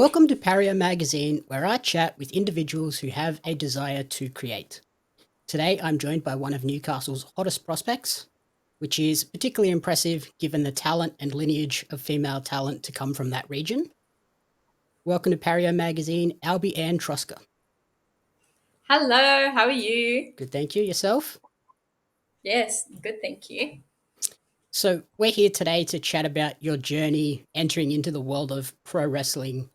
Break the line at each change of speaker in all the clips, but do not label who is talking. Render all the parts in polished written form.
Welcome to Pario Magazine, where I chat with individuals who have a desire to create. Today, I'm joined by one of Newcastle's hottest prospects, which is particularly impressive given the talent and lineage of female talent to come from that region. Welcome to Pario Magazine, Albie Anne Troska.
Hello, how are you?
Good, thank you. Yourself?
Yes, good, thank you.
So, we're here today to chat about your journey entering into the world of pro wrestling.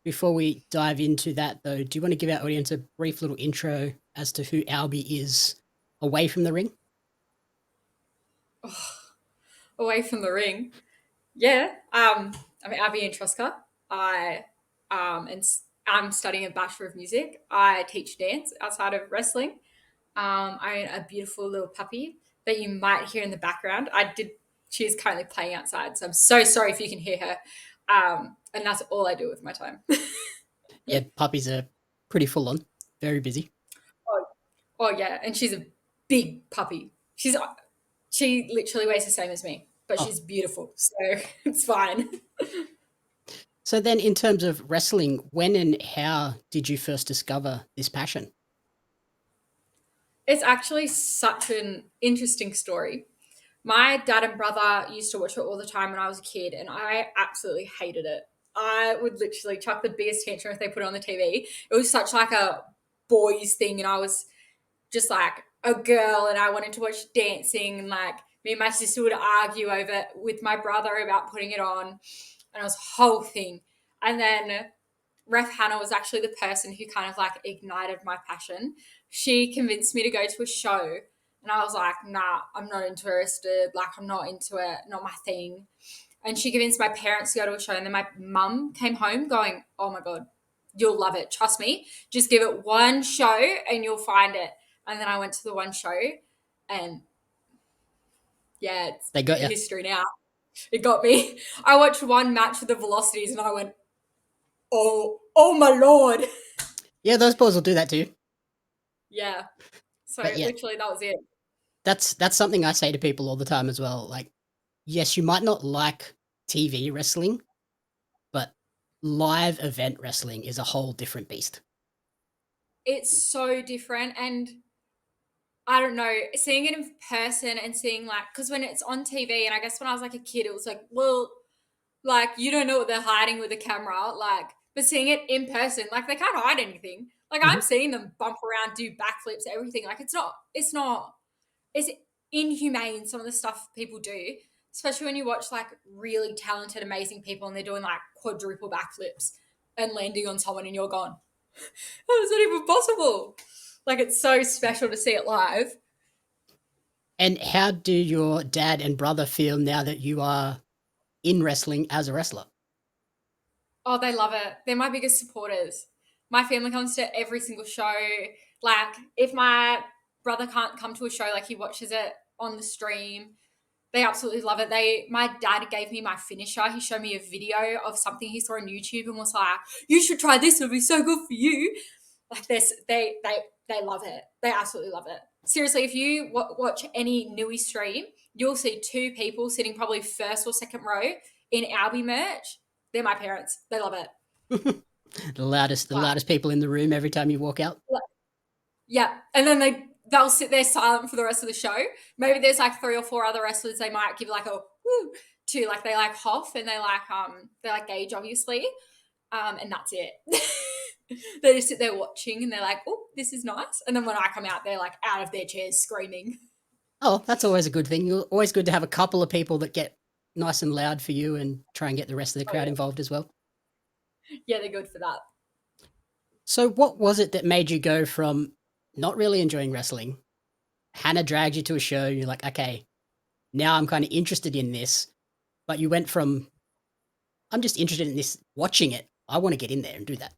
Before we dive into that, though, do you want to give our audience a brief little intro as to who Albie is away from the ring?
Away from the ring. Yeah, I'm Albie Anne Troska. I I'm studying a Bachelor of Music. I teach dance outside of wrestling. I own a beautiful little puppy that you might hear in the background. She is currently playing outside, so I'm so sorry if you can hear her. And that's all I do with my time.
Yeah, puppies are pretty full on, very busy.
Oh, oh yeah, and she's a big puppy. She literally weighs the same as me, but
Oh,
she's beautiful, so it's fine.
so then in terms of wrestling, when and how did you first discover this passion?
It's actually such an interesting story. My dad and brother used to watch it all the time when I was a kid, and I absolutely hated it. I would literally chuck the biggest tantrum if they put it on the TV. It was such like a boys thing, and I was just like a girl, and I wanted to watch dancing, and like me and my sister would argue over it with my brother about putting it on, and it was a whole thing. And then Ref Hannah was actually the person who kind of like ignited my passion. She convinced me to go to a show, and I was like, nah, I'm not interested. Like, I'm not into it, not my thing. And she convinced my parents to go to a show, and then my mum came home going, oh my God, you'll love it. Trust me. Just give it one show and you'll find it. And then I went to the one show, and yeah, it's
They got you.
history now. It got me. I watched one match with the Velocities and I went, oh my Lord.
Yeah, those balls will do that too.
Yeah. So
But yeah,
literally that was it.
that's something I say to people all the time as well. Like, yes, you might not like TV wrestling, but live event wrestling is a whole different beast.
It's so different. And I don't know, seeing it in person and seeing like, because when it's on TV, and I guess when I was like a kid, it was like, well, like you don't know what they're hiding with the camera. Like, but seeing it in person, like they can't hide anything. Like
Mhm.
I'm seeing them bump around, do backflips, everything. Like it's inhumane some of the stuff people do, especially when you watch like really talented, amazing people and they're doing like quadruple backflips and landing on someone and you're gone. How is that even possible? Like it's so special to see it live.
And how do your dad and brother feel now that you are in wrestling as a wrestler?
Oh, they love it. They're my biggest supporters. My family comes to every single show. Like, if my brother can't come to a show, like he watches it on the stream. They absolutely love it. My dad gave me my finisher. He showed me a video of something he saw on YouTube and was like, "You should try this. It'll be so good for you." Like this, they love it. They absolutely love it. Seriously, if you watch any newie stream, you'll see two people sitting probably first or second row in Albie merch. They're my parents. They love it.
The
Like,
loudest people in the room every time you walk out.
yeah, and then they'll sit there silent for the rest of the show. Maybe there's like three or four other wrestlers they might give like a woo to, like they like Hoff and they like Gage obviously, and that's it. They just sit there watching and they're like, oh, this is nice. And then when I come out, they're like out of their chairs screaming.
Oh, that's always a good thing. You're always good to have a couple of people that get nice and loud for you and try and get the rest of the
Oh
crowd involved as well.
yeah, they're good for that.
So, what was it that made you go from not really enjoying wrestling? Hannah dragged you to a show. You're like, okay, now I'm kind of interested in this. But you went from, I'm just interested in this, watching it. I want to get in there and do that.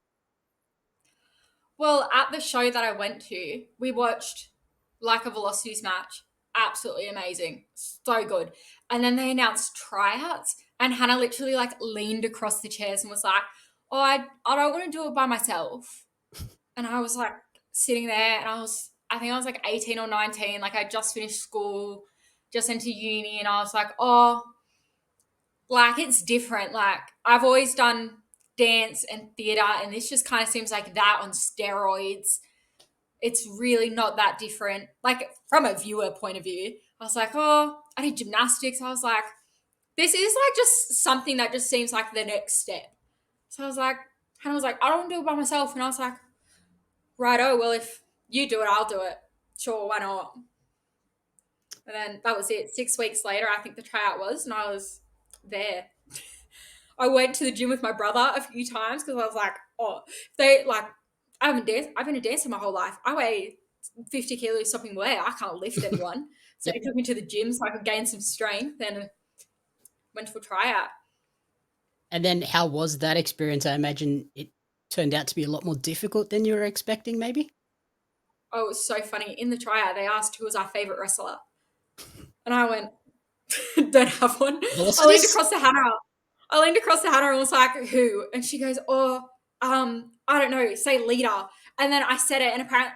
Well, at the show that I went to, we watched like a Velocities match. Absolutely amazing. So good. And then they announced tryouts, and Hannah literally like leaned across the chairs and was like, oh, I don't want to do it by myself. And I was like sitting there, and I think I was like 18 or 19. Like I just finished school, just into uni. And I was like, oh, like it's different. Like I've always done dance and theatre, and this just kind of seems like that on steroids. It's really not that different. Like, from a viewer point of view, I was like, oh, I did gymnastics. I was like, this is like just something that just seems like the next step. So I was like, Hannah was like, I don't want to do it by myself. And I was like, righto, well, if you do it, I'll do it. Sure, why not? And then that was it. 6 weeks later, I think the tryout was, and I was there. I went to the gym with my brother a few times because I was like, oh, they like, I've been a dancer my whole life. I weigh 50 kilos sopping wet. I can't lift anyone. So
Yep.
he took me to the gym so I could gain some strength and went to a tryout.
And then how was that experience? I imagine it turned out to be a lot more difficult than you were expecting, maybe?
Oh, it was so funny. In the tryout, they asked who was our favorite wrestler. And I went, don't have one. I leaned across to Hannah. And was like, who? And she goes, oh, I don't know, say Lita. And then I said it, and apparently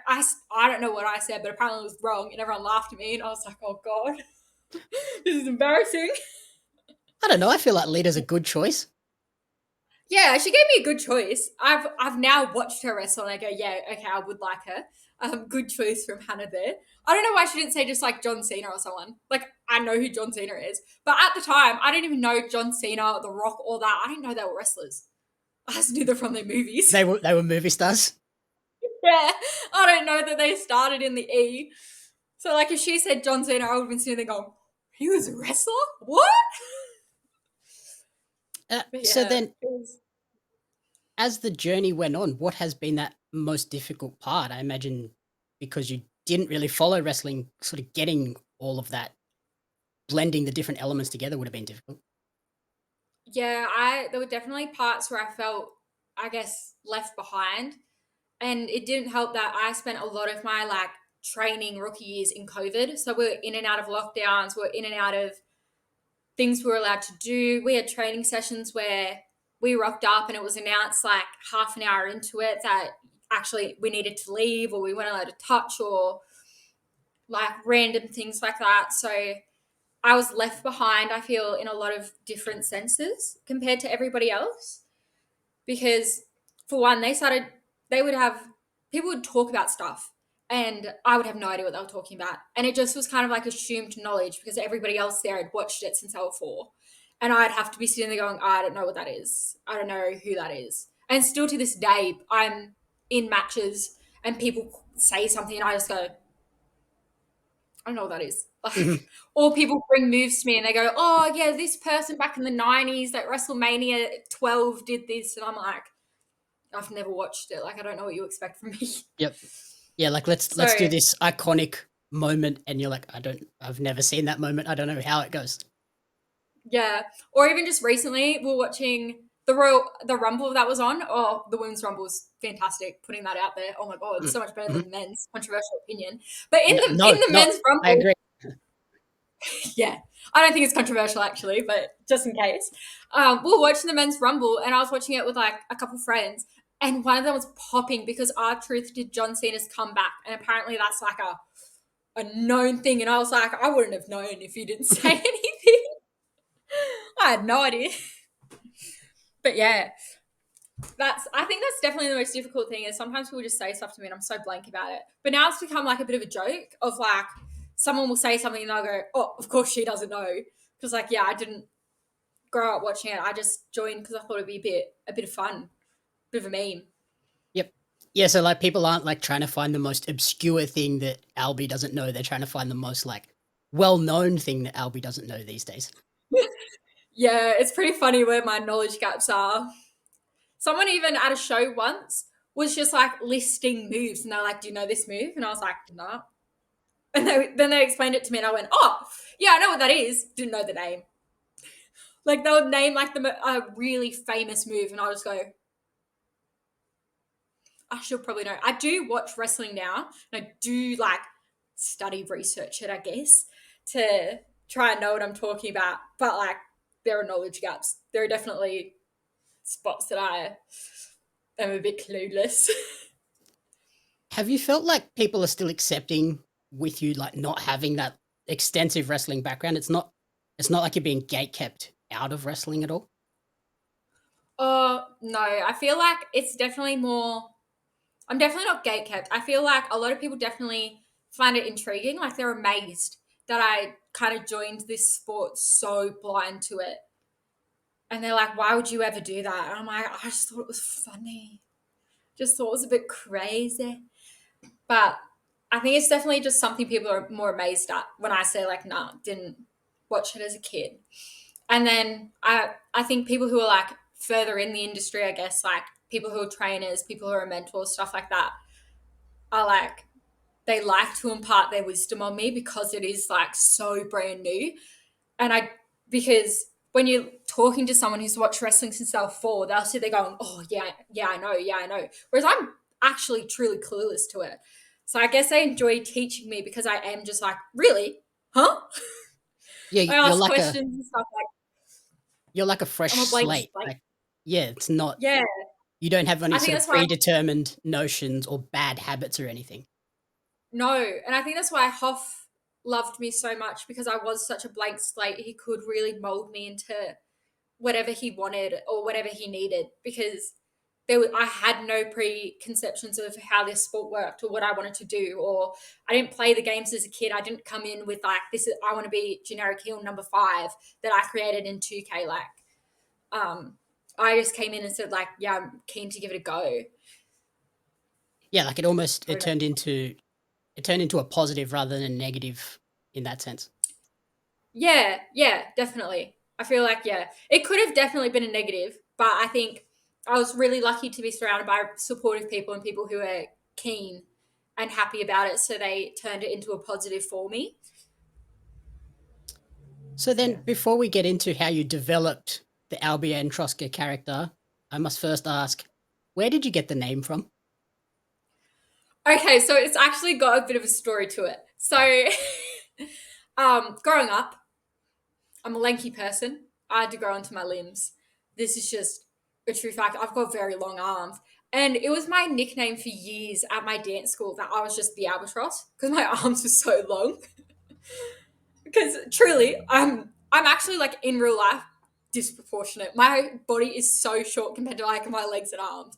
I don't know what I said, but apparently it was wrong, and everyone laughed at me, and I was like, oh God, this is embarrassing.
I don't know. I feel like Lita's a good choice.
Yeah, she gave me a good choice. I've now watched her wrestle, and I go, yeah, okay, I would like her. Good choice from Hannah there. I don't know why she didn't say just like John Cena or someone. Like, I know who John Cena is, but at the time, I didn't even know John Cena, The Rock, all that. I didn't know they were wrestlers. I just knew them from their movies.
They were movie stars.
Yeah, I don't know that they started in the E. So, like, if she said John Cena, I would have been sitting there going, he was a wrestler? What?
So
Yeah,
then, as the journey went on, what has been that most difficult part? I imagine because you didn't really follow wrestling, sort of getting all of that, blending the different elements together would have been difficult.
yeah, there were definitely parts where I felt, I guess, left behind. And it didn't help that I spent a lot of my like training rookie years in COVID. So we are in and out of lockdowns, we are in and out of things we were allowed to do. We had training sessions where we rocked up and it was announced like half an hour into it that actually we needed to leave or we weren't allowed to touch or like random things like that. So I was left behind, I feel, in a lot of different senses compared to everybody else. Because for one, they would have, people would talk about stuff and I would have no idea what they were talking about. And it just was kind of like assumed knowledge because everybody else there had watched it since they were 4. And I'd have to be sitting there going, I don't know what that is. I don't know who that is. And still to this day, I'm in matches and people say something and I just go, I don't know what that is.
Mhm.
Like, or people bring moves to me and they go, oh, yeah, this person back in the 90s, like WrestleMania 12 did this. And I'm like, I've never watched it. Like, I don't know what you expect from me.
Yep. Yeah, like let's
So,
do this iconic moment, and you're like, I've never seen that moment. I don't know how it goes.
yeah. Or even just recently, we were watching the Rumble that was on. Oh, the Women's Rumble was fantastic. Putting that out there. Oh my God, so much better
Mm-hmm.
than the men's. Controversial opinion. But in
No,
the
no,
men's
I
Rumble,
agree.
yeah, I don't think it's controversial actually, but just in case, we were watching the men's Rumble, and I was watching it with like a couple friends, and one of them was popping because R-Truth did John Cena's comeback, and apparently that's like a known thing, and I was like, I wouldn't have known if you didn't say anything. I had no idea. But yeah, I think that's definitely the most difficult thing is sometimes people just say stuff to me and I'm so blank about it. But now it's become like a bit of a joke of like someone will say something and they'll go, oh, of course she doesn't know. Because like, yeah, I didn't grow up watching it. I just joined because I thought it'd be a bit of fun, a bit of a meme.
Yep. Yeah, so like people aren't like trying to find the most obscure thing that Albie doesn't know. They're trying to find the most like well-known thing that Albie doesn't know these days.
Yeah, it's pretty funny where my knowledge gaps are. Someone even at a show once was just like listing moves and they're like, do you know this move? And I was like, no. And then they explained it to me and I went, oh, yeah, I know what that is. Didn't know the name. Like they would name like a really famous move and I'll just go, I should probably know. I do watch wrestling now and I do like study research it, I guess, to try and know what I'm talking about. But like there are knowledge gaps. There are definitely spots that I am a bit clueless.
Have you felt like people are still accepting with you like not having that extensive wrestling background? It's not like you're being gatekept out of wrestling at all.
No, I feel like it's definitely more. I'm definitely not gatekept. I feel like a lot of people definitely find it intriguing. Like they're amazed that I kind of joined this sport so blind to it. And they're like, why would you ever do that? And I'm like, I just thought it was funny. Just thought it was a bit crazy. But I think it's definitely just something people are more amazed at when I say, like, nah, didn't watch it as a kid. And then I think people who are like further in the industry, I guess, like people who are trainers, people who are mentors, stuff like that, are like they like to impart their wisdom on me because it is like so brand new. And I because when you're talking to someone who's watched wrestling since they were 4, they'll sit there going, "Oh yeah, yeah, I know, yeah, I know." Whereas I'm actually truly clueless to it. So I guess they enjoy teaching me because I am just like, really, huh?
Yeah,
I ask questions and stuff like
you're like a
I'm a
fresh
blank
slate.
slate.
Like, yeah, it's not
Yeah,
you don't have any
I think
sort of
that's why
predetermined notions or bad habits or anything.
no, and I think that's why Hoff loved me so much because I was such a blank slate. He could really mold me into whatever he wanted or whatever he needed because I had no preconceptions of how this sport worked or what I wanted to do, or I didn't play the games as a kid. I didn't come in with like this is I want to be generic heel number 5 that I created in 2K. Like, um, I just came in and said like, yeah, I'm keen to give it a go.
Yeah, like
I don't know.
it turned into a positive rather than a negative in that sense.
Yeah, yeah, definitely. I feel like yeah, it could have definitely been a negative, but I think I was really lucky to be surrounded by supportive people and people who are keen and happy about it, so they turned it into a positive for me.
So
So
then
yeah.
before we get into how you developed the Albie Anne Troska character, I must first ask, where did you get the name from?
Okay, so it's actually got a bit of a story to it. So, growing up, I'm a lanky person. I had to grow into my limbs. This is just a true fact. I've got very long arms. And it was my nickname for years at my dance school that I was just the albatross because my arms were so long. Because truly, I'm actually like in real life disproportionate. My body is so short compared to like my legs and arms.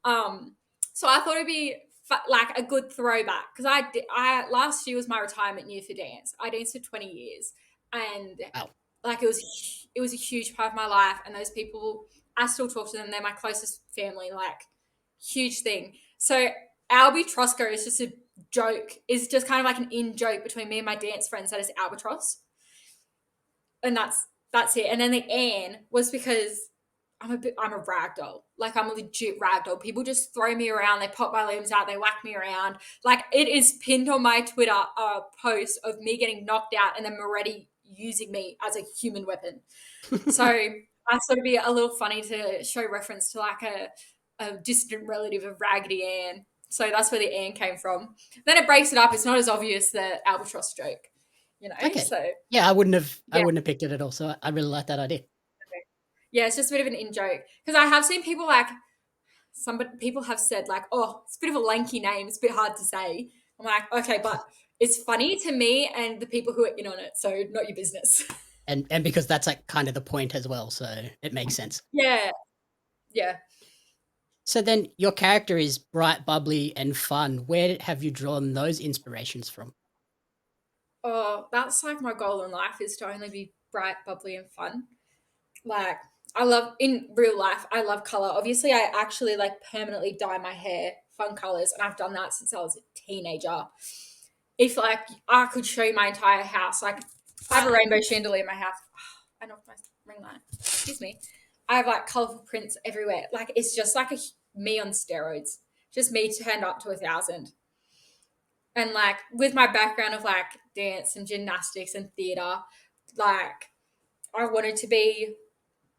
Um, so I thought it'd be like a good throwback because I last year was my retirement year for dance. I danced for 20 years, and
Wow.
like it was a huge part of my life. And those people, I still talk to them. They're my closest family. Like huge thing. So Albie Troska is just a joke. Is just kind of like an in joke between me and my dance friends. That is albatross, and that's it. And then the Anne was because I'm a rag doll. Like I'm a legit rag doll. People just throw me around, they pop my limbs out, they whack me around. Like it is pinned on my Twitter post of me getting knocked out and then Moretti using me as a human weapon. So I thought it'd be a little funny to show reference to like a distant relative of Raggedy Ann. So that's where the Ann came from. Then it breaks it up. It's not as obvious the albatross joke, you know.
Okay.
So
Yeah, I
yeah,
wouldn't have picked it at all. So I really like that idea.
yeah, it's just a bit of an in joke because I have seen people like people have said like, oh, it's a bit of a lanky name. It's a bit hard to say. I'm like, okay, but it's funny to me and the people who are in on it. So not your business.
And because that's like kind of the point as well, so it makes sense.
Yeah, yeah.
So then your character is bright, bubbly, and fun. Where have you drawn those inspirations from?
Oh, that's like my goal in life is to only be bright, bubbly, and fun. Like I love in real life, I love color. Obviously, I actually like permanently dye my hair fun colors, and I've done that since I was a teenager. If like I could show you my entire house, like I have a rainbow chandelier in my house. I knocked my ring light. Excuse me. I have like colorful prints everywhere. Like it's just like me on steroids. Just me turned up to 1,000. And like with my background of like dance and gymnastics and theater, like I wanted to be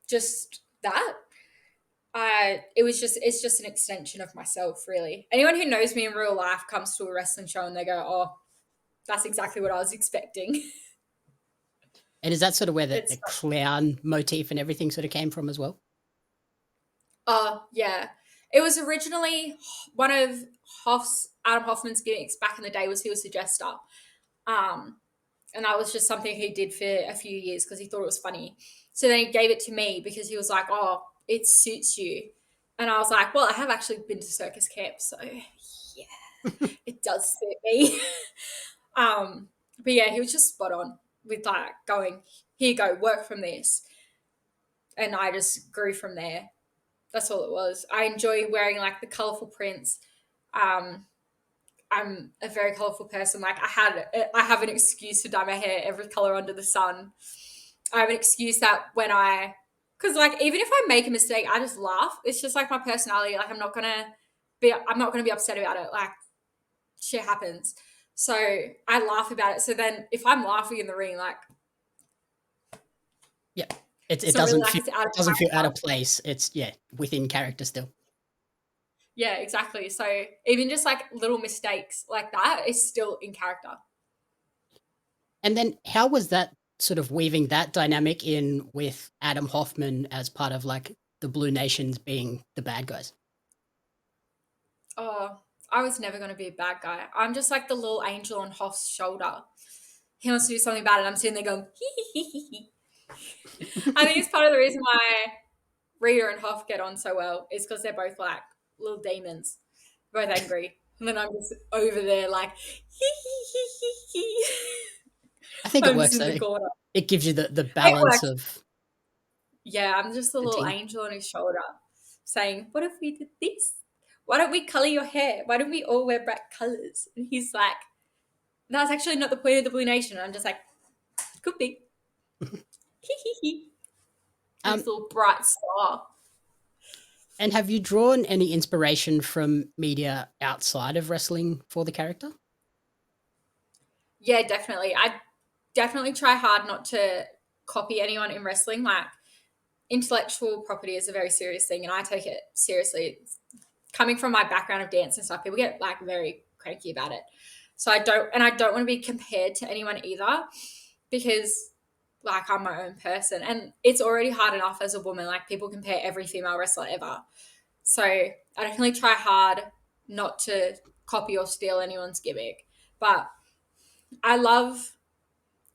just that. It's just an extension of myself, really. Anyone who knows me in real life comes to a wrestling show and they go, "Oh, that's exactly what I was expecting."
And is that sort of where the
It's
clown motif and everything sort of came from as well?
yeah. It was originally one of Adam Hoffman's gimmicks back in the day was he was a jester. Um, and that was just something he did for a few years because he thought it was funny. So then he gave it to me because he was like, "Oh, it suits you. And I was like, well, I have actually been to circus camp, so yeah, it does suit me. But yeah, he was just spot on with like going, here you go, work from this. And I just grew from there. That's all it was. I enjoy wearing like the colorful prints. Um, I'm a very colorful person. Like I have an excuse to dye my hair every color under the sun. I have an excuse that because like even if I make a mistake, I just laugh. It's just like my personality. Like I'm not gonna be upset about it. Like shit happens. So I laugh about it. So then if I'm laughing in the ring, like
Yeah. It
it's
it
not really
doesn't
like
feel
it's out of
it doesn't feel out of
character.
place. It's, yeah, within character still.
Yeah, exactly. So even just like little mistakes like that is still in character.
And then how was that sort of weaving that dynamic in with Adam Hoffman as part of, like, the Blue Nations being the bad guys?
Oh, I was never going to be a bad guy. I'm just like the little angel on Hoff's shoulder. He wants to do something bad, and I'm sitting there going, hee hee hee hee. I think it's part of the reason why Rita and Hoff get on so well is because they're both like little demons, both angry. And then I'm just over there like, hee hee hee hee hee.
I think it
I'm just
works
in
though.
the corner.
It gives you the
It
balance
works.
of
Yeah, I'm just a
the
little
team.
angel on his shoulder saying, what if we did this? Why don't we color your hair? Why don't we all wear bright colors? And he's like, that's actually not the point of the Blue Nation. I'm just like, could be. Hee hee hee. Like
Um,
this little bright star.
and have you drawn any inspiration from media outside of wrestling for the character?
Yeah, definitely. I definitely try hard not to copy anyone in wrestling. Like intellectual property is a very serious thing, and I take it seriously. Coming from my background of dance and stuff, people get like very cranky about it. So I don't want to be compared to anyone either, because like I'm my own person, and it's already hard enough as a woman. Like people compare every female wrestler ever. So I definitely try hard not to copy or steal anyone's gimmick. But I love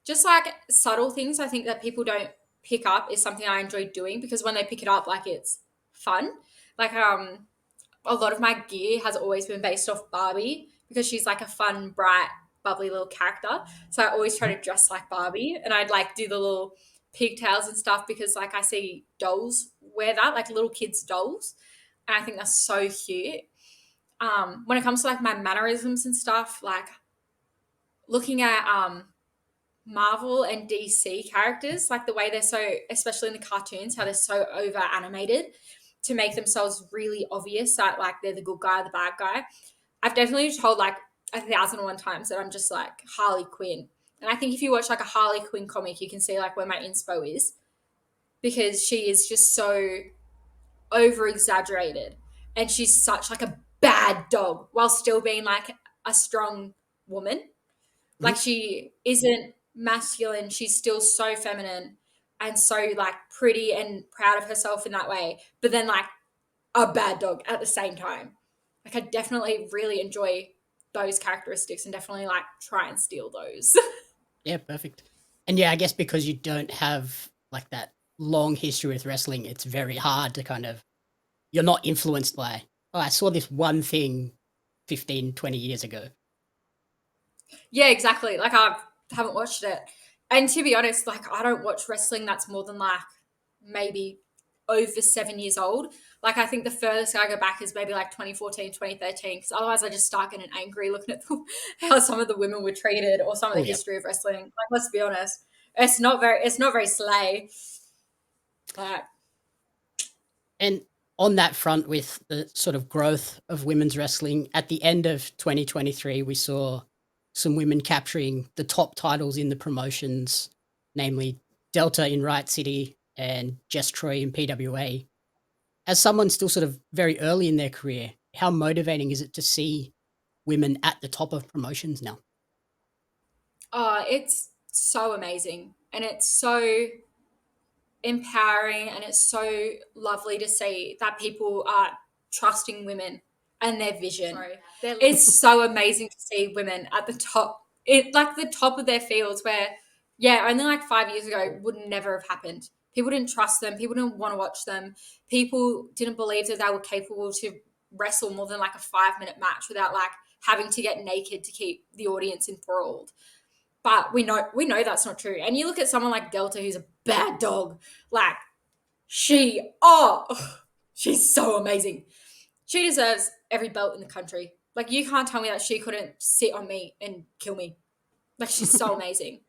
just like subtle things I think that people don't pick up is something I enjoy doing, because when they pick it up, like it's fun. Like a lot of my gear has always been based off Barbie because she's like a fun, bright, bubbly little character. So I always try
Mhm.
to dress like Barbie, and I'd like do the little pigtails and stuff because like I see dolls wear that, like little kids dolls, and I think that's so cute. When it comes to like my mannerisms and stuff, like looking at Marvel and DC characters, like the way they're so, especially in the cartoons, how they're so over animated to make themselves really obvious that like they're the good guy, the bad guy. I've definitely told like 1,001 times that I'm just like Harley Quinn. And I think if you watch like a Harley Quinn comic, you can see like where my inspo is, because she is just so over exaggerated, and she's such like a bad dog while still being like a strong woman. Like
Mhm.
she isn't masculine, she's still so feminine and so like pretty and proud of herself in that way, but then like a bad dog at the same time. Like I definitely really enjoy those characteristics and definitely like try and steal those.
Yeah, perfect. And yeah, I guess because you don't have like that long history with wrestling, it's very hard to kind of you're not influenced by, oh, I saw this one thing 15, 20 years ago.
Yeah, exactly. Like I haven't watched it. And to be honest, like I don't watch wrestling that's more than like maybe over 7 years old. Like I think the furthest I go back is maybe like 2014, 2013, because otherwise I just start getting angry looking at how some of the women were treated or some of
Oh
the
yeah.
history of wrestling. Like let's be honest, it's not very slay. Like
And on that front, with the sort of growth of women's wrestling, at the end of 2023, we saw some women capturing the top titles in the promotions, namely Delta in Riot City and Jess Troy in PWA. As someone still sort of very early in their career, how motivating is it to see women at the top of promotions now?
it's so amazing and it's so empowering, and it's so lovely to see that people are trusting women and their vision. Sorry. It's so amazing to see women at the top, like the top of their fields, where yeah, only like 5 years ago would never have happened. People didn't trust them. People didn't want to watch them. People didn't believe that they were capable to wrestle more than like a 5-minute match without like having to get naked to keep the audience enthralled. But we know that's not true. And you look at someone like Delta, who's a bad dog, like she's so amazing. She deserves every belt in the country. Like, you can't tell me that she couldn't sit on me and kill me. Like, she's so amazing.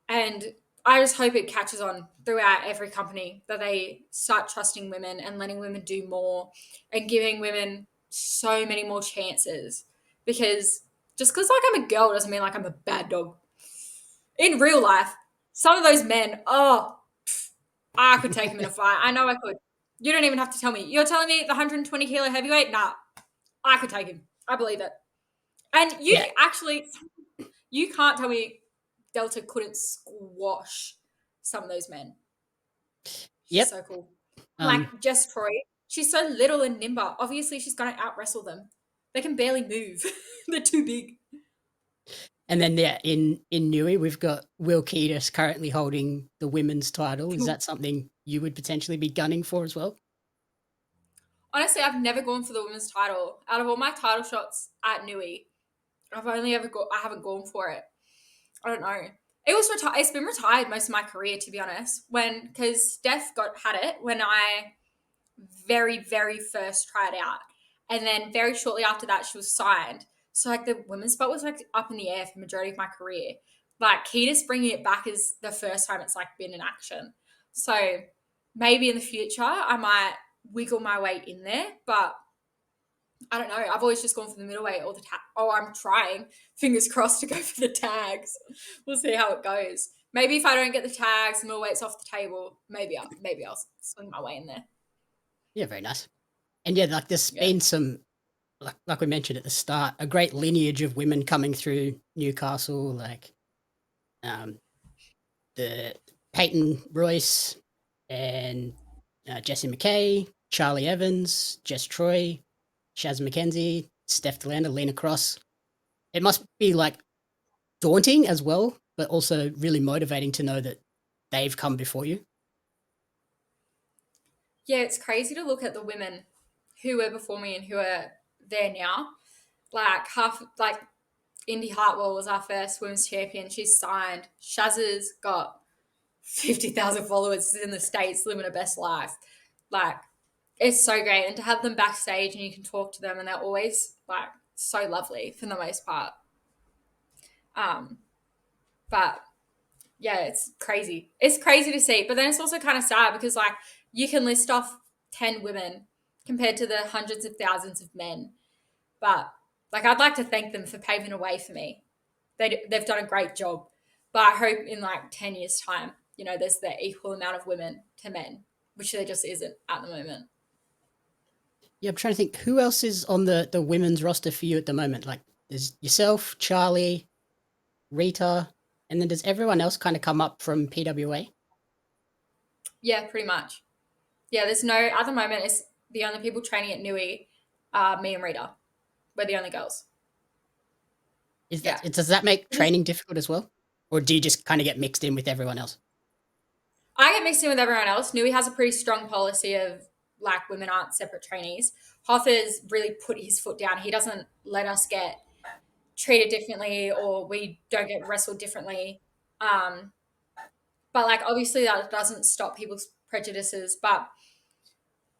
And I just hope it catches on throughout every company, that they start trusting women and letting women do more and giving women so many more chances. Because just because like I'm a girl doesn't mean like I'm a bad dog. In real life, some of those men, I could take him in a fight. I know I could. You don't even have to tell me. You're telling me the 120 kilo heavyweight? Nah, I could take him. I believe it. And
Yeah.
you can't tell me Delta couldn't squash some of those men. She's
Yep.
so cool.
Um,
Like Jess Troy, she's so little and nimble. Obviously, she's going to out wrestle them. They can barely move. They're too big.
and then yeah, in Newey, we've got Will Keatis currently holding the women's title. Is that something you would potentially be gunning for as well?
Honestly, I've never gone for the women's title. Out of all my title shots at Newey, I haven't gone for it. I don't know. It's been retired most of my career, to be honest. Because Steph had it when I very, very first tried out. And then very shortly after that, she was signed. So like the women's spot was like up in the air for the majority of my career. Like Keita's bringing it back is the first time it's like been in action. So maybe in the future I might wiggle my way in there, but I don't know. I've always just gone for the middleweight all the time. Oh, I'm trying. Fingers crossed to go for the tags. We'll see how it goes. Maybe if I don't get the tags, the middleweight's off the table. Maybe I'll swing my way in there.
Yeah, very nice. And yeah, like there's
Yeah.
been some, like we mentioned at the start, a great lineage of women coming through Newcastle, like um, the Peyton Royce and Jessie McKay, Charlie Evans, Jess Troy, Shaz McKenzie, Steph Delander, Lena Cross. It must be like daunting as well, but also really motivating to know that they've come before you.
Yeah, it's crazy to look at the women who were before me and who are there now. Like Indy Hartwell was our first women's champion. She's signed. Shaz's got 50,000 followers in the States, living her best life. Like, it's so great. And to have them backstage and you can talk to them and they're always like so lovely for the most part. But yeah, it's crazy. It's crazy to see. But then it's also kind of sad because like you can list off 10 women compared to the hundreds of thousands of men. But like I'd like to thank them for paving a way for me. They've done a great job. But I hope in like 10 years' time, there's the equal amount of women to men, which there just isn't at the moment.
Yeah, I'm trying to think who else is on the women's roster for you at the moment. Like there's yourself, Charlie, Rita, and then does everyone else kind of come up from PWA?
Yeah, pretty much. Yeah, there's no, at the moment, it's the only people training at Newey are me and Rita. We're the only girls.
Is
Yeah.
that does that make training difficult as well, or do you just kind of get mixed in with everyone else?
I get mixed in with everyone else. Newey has a pretty strong policy of like women aren't separate trainees. Hoffer's really put his foot down. He doesn't let us get treated differently or we don't get wrestled differently. Um, but like obviously that doesn't stop people's prejudices. But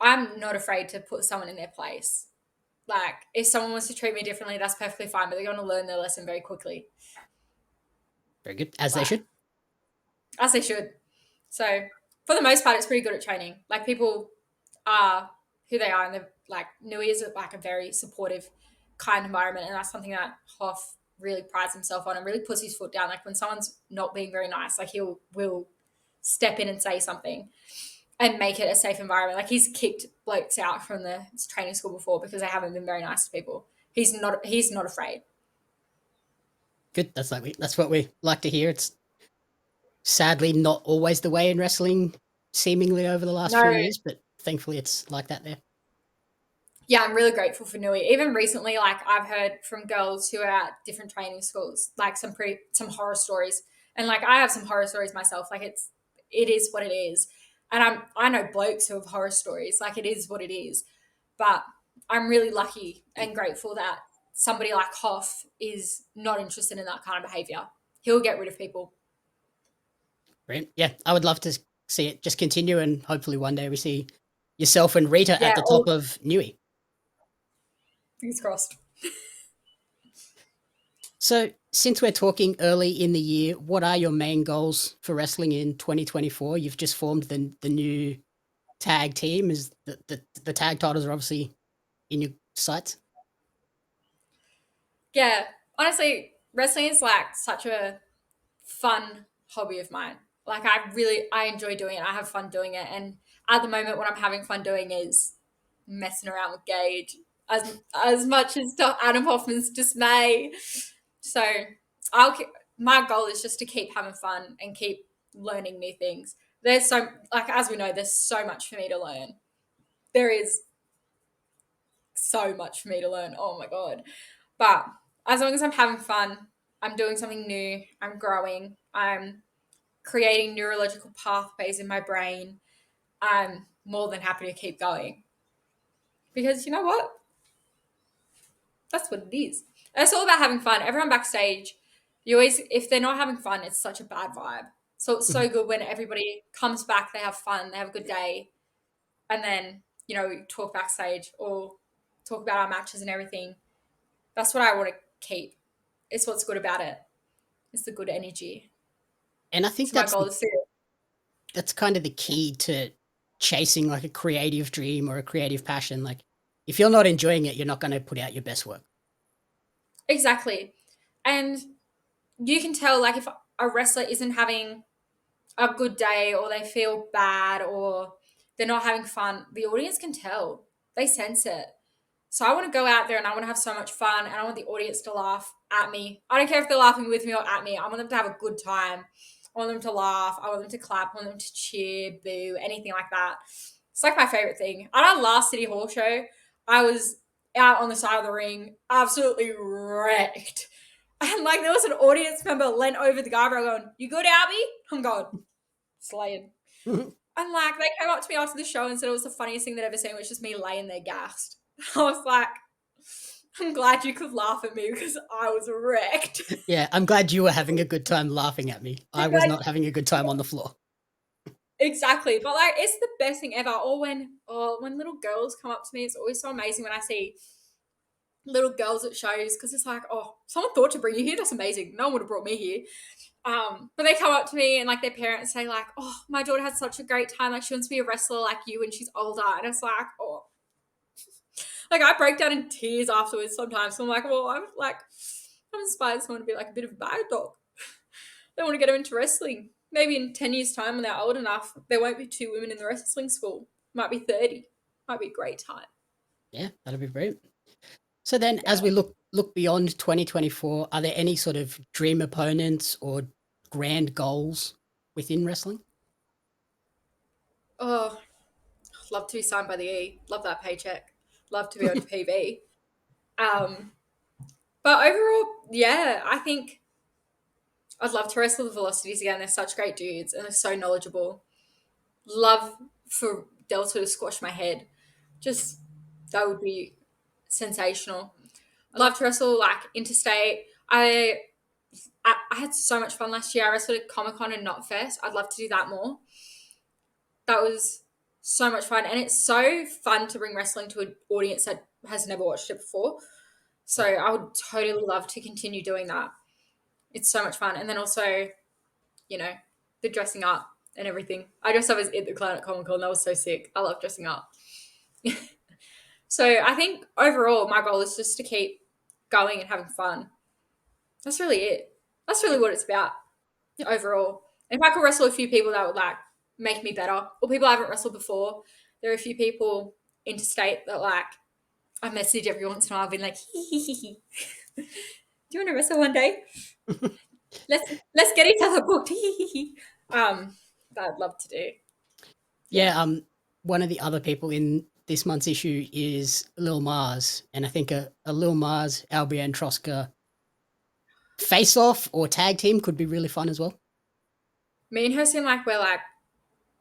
I'm not afraid to put someone in their place. Like if someone wants to treat me differently, that's perfectly fine. But they're going to learn their lesson very quickly.
Very good, as they
Like
should.
as they should. So for the most part, it's pretty good at training. Like people are who they are, and they're like Nui is like a very supportive, kind environment, and that's something that Hoff really prides himself on and really puts his foot down. Like when someone's not being very nice, like will step in and say something and make it a safe environment. Like he's kicked blokes out from the training school before because they haven't been very nice to people. He's not afraid.
Good. That's what we like to hear. It's sadly not always the way in wrestling, seemingly over the last
No,
few years, but thankfully it's like that there.
yeah, I'm really grateful for Nui. Even recently, like I've heard from girls who are at different training schools, like some horror stories. And like I have some horror stories myself. Like it is what it is. And I know blokes who have horror stories. Like, it is what it is. But I'm really lucky and grateful that somebody like Hoff is not interested in that kind of behavior. He'll get rid of people.
Brilliant. Yeah, I would love to see it just continue, and hopefully one day we see yourself and Rita at
Yeah,
the
all
top of Newey.
fingers crossed.
So, since we're talking early in the year, what are your main goals for wrestling in 2024? You've just formed the new tag team. Is the tag titles are obviously in your sights?
Yeah, honestly, wrestling is like such a fun hobby of mine. Like, I enjoy doing it. I have fun doing it. And at the moment, what I'm having fun doing is messing around with Gage as much as to Adam Hoffman's dismay. So I'll my goal is just to keep having fun and keep learning new things. There's so, like, as we know, there's so much for me to learn. There is so much for me to learn. Oh my god. But as long as I'm having fun, I'm doing something new, I'm growing, I'm creating neurological pathways in my brain, I'm more than happy to keep going. Because you know what? That's what it is. It's all about having fun. Everyone backstage, you always, if they're not having fun, it's such a bad vibe. So it's so good when everybody comes back, they have fun, they have a good day, and then, we talk backstage or talk about our matches and everything. That's what I want to keep. It's what's good about it. It's the good energy.
And I think
So my goal is to,
that's kind of the key to chasing like a creative dream or a creative passion. Like, if you're not enjoying it, you're not going to put out your best work.
exactly. And you can tell, like, if a wrestler isn't having a good day or they feel bad or they're not having fun, the audience can tell. They sense it. So I want to go out there and I want to have so much fun and I want the audience to laugh at me. I don't care if they're laughing with me or at me. I want them to have a good time. I want them to laugh. I want them to clap. I want them to cheer, boo, anything like that. It's like my favorite thing. At our last City Hall show, I was out on the side of the ring, absolutely wrecked. And like, there was an audience member leant over the guardrail going, "You good, Albie?" I'm going, slaying. And like, they came up to me after the show and said it was the funniest thing they'd ever seen, which was just me laying there gassed. I was like, I'm glad you could laugh at me because I was wrecked.
Yeah, I'm glad you were having a good time laughing at me. I was not having a good time on the floor.
Exactly. But like, it's the best thing ever. Or when little girls come up to me, it's always so amazing when I see little girls at shows, because it's like, oh, someone thought to bring you here. That's amazing. No one would have brought me here. But they come up to me and like their parents say like, "Oh, my daughter had such a great time. Like, she wants to be a wrestler like you when she's older." And it's like, oh, like I break down in tears afterwards sometimes. So I'm like, well, I'm inspired someone to be like a bit of a bad dog. They want to get them into wrestling. Maybe in 10 years' time when they're old enough, there won't be 2 women in the wrestling school. Might be 30. Might be a great time.
Yeah, that'll be great. So then, as
Yeah.
we look beyond 2024, are there any sort of dream opponents or grand goals within wrestling?
Oh, love to be signed by the E. Love that paycheck. Love to be on TV. Um, but overall, yeah, I think I'd love to wrestle the Velocities again. They're such great dudes and they're so knowledgeable. Love for Delta to squash my head. Just, that would be sensational. Love to wrestle like interstate. I had so much fun last year. I wrestled at Comic Con and Not Fest. I'd love to do that more. That was so much fun, and it's so fun to bring wrestling to an audience that has never watched it before. So I would totally love to continue doing that. It's so much fun, and then also, you know, the dressing up and everything. I dressed up as It the Clown at Comic Con. That was so sick. I love dressing up. So I think overall, my goal is just to keep going and having fun. That's really it. That's really what it's about overall. And if I could wrestle a few people that would like make me better, or people I haven't wrestled before, there are a few people interstate that like I message every once in a while, being like, "Do you want to wrestle one day? Let's get each other booked." That I'd love to do.
Yeah, one of the other people in this month's issue is Lil Mars, and I think a Lil Mars, Albie Anne Troska face off or tag team could be really fun as well.
Me and her seem like we're like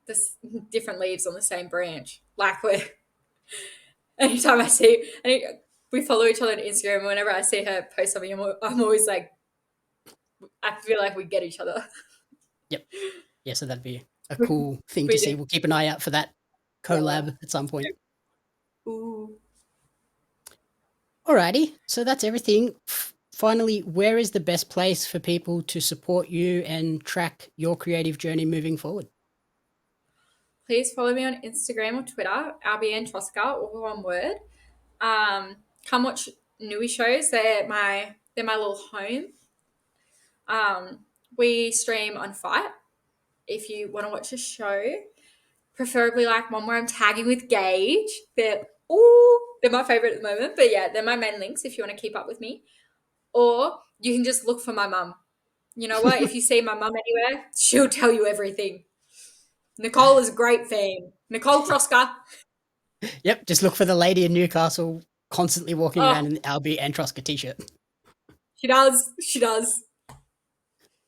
this different leaves on the same branch. Like we're anytime I see, we follow each other on Instagram. And whenever I see her post something, I'm always like, I feel like we get each other.
Yep. Yeah, so that'd be a
We,
cool thing to
we
see.
do.
We'll keep an eye out for that
Yeah.
collab at some point.
Ooh.
Alrighty, so that's everything. Finally, where is the best place for people to support you and track your creative journey moving forward?
Please follow me on Instagram or Twitter, Albie Anne Troska, all one word. Come watch Newy shows. They're my little home. We stream on Fight if you want to watch a show, preferably like one where I'm tagging with Gage. They're my favorite at the moment. But yeah, they're my main links if you want to keep up with me. Or you can just look for my mum. You know what? If you see my mum anywhere, she'll tell you everything. Nicole is a great fan. Nicole Troska.
Yep, just look for the lady in Newcastle constantly walking
Oh,
around in the Albie Anne Troska t-shirt.
she does. She does.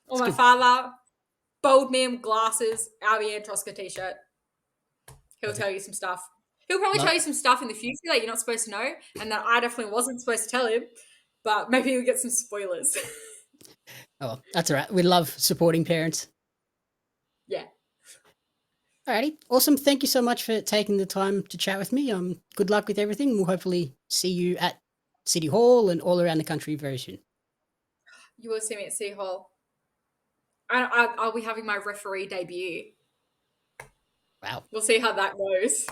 Or
It's
my
good.
father, bold man with glasses, Albie Anne Troska t-shirt. He'll tell
Perfect.
you some stuff. He'll probably tell
Love.
you some stuff in the future that you're not supposed to know, and that I definitely wasn't supposed to tell him. But maybe you'll get some spoilers.
Oh, that's all right. We love supporting parents.
Yeah.
Alrighty, awesome. Thank you so much for taking the time to chat with me. Good luck with everything. We'll hopefully see you at City Hall and all around the country very soon.
You will see me at City Hall. I'll be having my referee debut.
Wow.
We'll see how that goes.